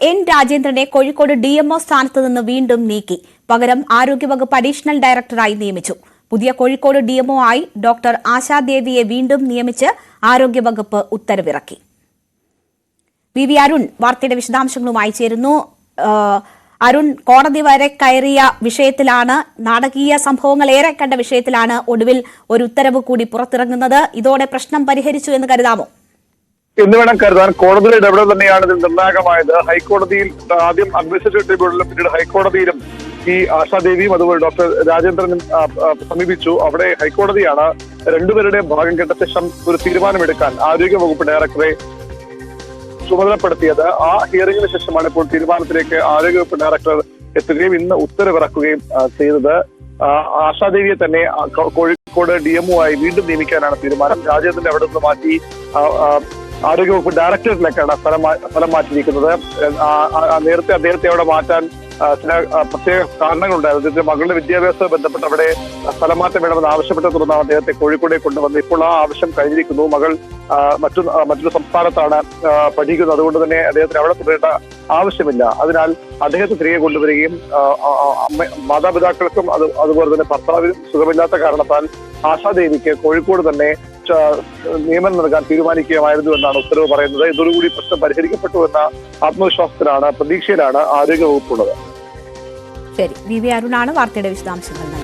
N രാജേന്ദ്രനെ Kozhikode DMO സ്ഥാനത്ത് നിന്ന് വീണ്ടും നീക്കി. പകരം ആരോഗ്യവകുപ്പ് അഡീഷണൽ ഡയറക്ടറായി നിയമിച്ചു. പുതിയ കോഴിക്കോട് DMO ആയി ഡോക്ടർ ആശാദേവിയെ വീണ്ടും നിയമിച്ച് ആരോഗ്യവകുപ്പ് ഉത്തരവിറക്കി. വി അരുൺ വാർത്തയുടെ വിശദാംശങ്ങളുമായി ചേരുന്നു. അരുൺ, കോടതി വരെ കയറിയ വിഷയത്തിലാണ്, നാടകീയ സംഭവങ്ങൾ ഏറെ കണ്ട വിഷയത്തിലാണ് ഒടുവിൽ ഒരു ഉത്തരവ് കൂടി പുറത്തിറങ്ങുന്നത്. ഇതോടെ പ്രശ്നം പരിഹരിച്ചു എന്ന് കരുതാമോ? എന്ന് വേണം കരുതാൻ. കോടതിയുടെ ഇടപെടൽ തന്നെയാണ് ഇതിൽ നിർണായകമായത്. ഹൈക്കോടതിയിൽ ആദ്യം അഡ്മിനിസ്ട്രേറ്റീവ് ട്രിബ്യൂണലിലും പിന്നീട് ഹൈക്കോടതിയിലും ഈ ആശാദേവിയും അതുപോലെ ഡോക്ടർ രാജേന്ദ്രനും സമീപിച്ചു. അവിടെ ഹൈക്കോടതിയാണ് രണ്ടുപേരുടെ ഭാഗം കേട്ട ശേഷം ഒരു തീരുമാനമെടുക്കാൻ ആരോഗ്യവകുപ്പ് ഡയറക്ടറെ ചുമതലപ്പെടുത്തിയത്. ആ ഹിയറിംഗിന് ശേഷമാണ് ഇപ്പോൾ തീരുമാനത്തിലേക്ക് ആരോഗ്യവകുപ്പ് ഡയറക്ടർ എത്തുകയും ഇന്ന് ഉത്തരവിറക്കുകയും ചെയ്തത്. ആശാദേവിയെ തന്നെ കോഴിക്കോട് DMO ആയി വീണ്ടും നിയമിക്കാനാണ് തീരുമാനം. രാജേന്ദ്രനെ അവിടെ നിന്ന് മാറ്റി ആരോഗ്യവകുപ്പ് ഡയറക്ടറേറ്റിലേക്കാണ് സ്ഥലം മാറ്റിയിരിക്കുന്നത്. നേരത്തെ അദ്ദേഹത്തെ അവിടെ മാറ്റാൻ ചില പ്രത്യേക കാരണങ്ങളുണ്ടായിരുന്നു. അദ്ദേഹത്തിന്റെ മകളുടെ വിദ്യാഭ്യാസവുമായി ബന്ധപ്പെട്ട് അവിടെ സ്ഥലം മാറ്റം വേണമെന്ന് ആവശ്യപ്പെട്ടെ തുടർന്നാണ് അദ്ദേഹത്തെ കോഴിക്കോടേക്ക് കൊണ്ടുവന്നത്. ഇപ്പോൾ ആ ആവശ്യം കഴിഞ്ഞിരിക്കുന്നു. മകൾ മറ്റൊരു സംസ്ഥാനത്താണ് പഠിക്കുന്നത്. അതുകൊണ്ട് തന്നെ അദ്ദേഹത്തിന് അവിടെ തുടരേണ്ട ആവശ്യമില്ല. അതിനാൽ അദ്ദേഹത്തെ തിരികെ കൊണ്ടുവരികയും മാതാപിതാക്കൾക്കും അതുപോലെ തന്നെ ഭർത്താവിനും സുഖമില്ലാത്ത കാരണത്താൽ ആശാദേവിക്ക് കോഴിക്കോട് തന്നെ നിയമനം നൽകാൻ തീരുമാനിക്കുകയായിരുന്നു എന്നാണ് ഉത്തരവ് പറയുന്നത്. ഇതോടുകൂടി പ്രശ്നം പരിഹരിക്കപ്പെട്ടു എന്ന ആത്മവിശ്വാസത്തിലാണ്, പ്രതീക്ഷയിലാണ് ആരോഗ്യവകുപ്പുള്ളത്. ശരി, വി അരുണാണ് വാർത്തയുടെ വിശദാംശങ്ങൾ.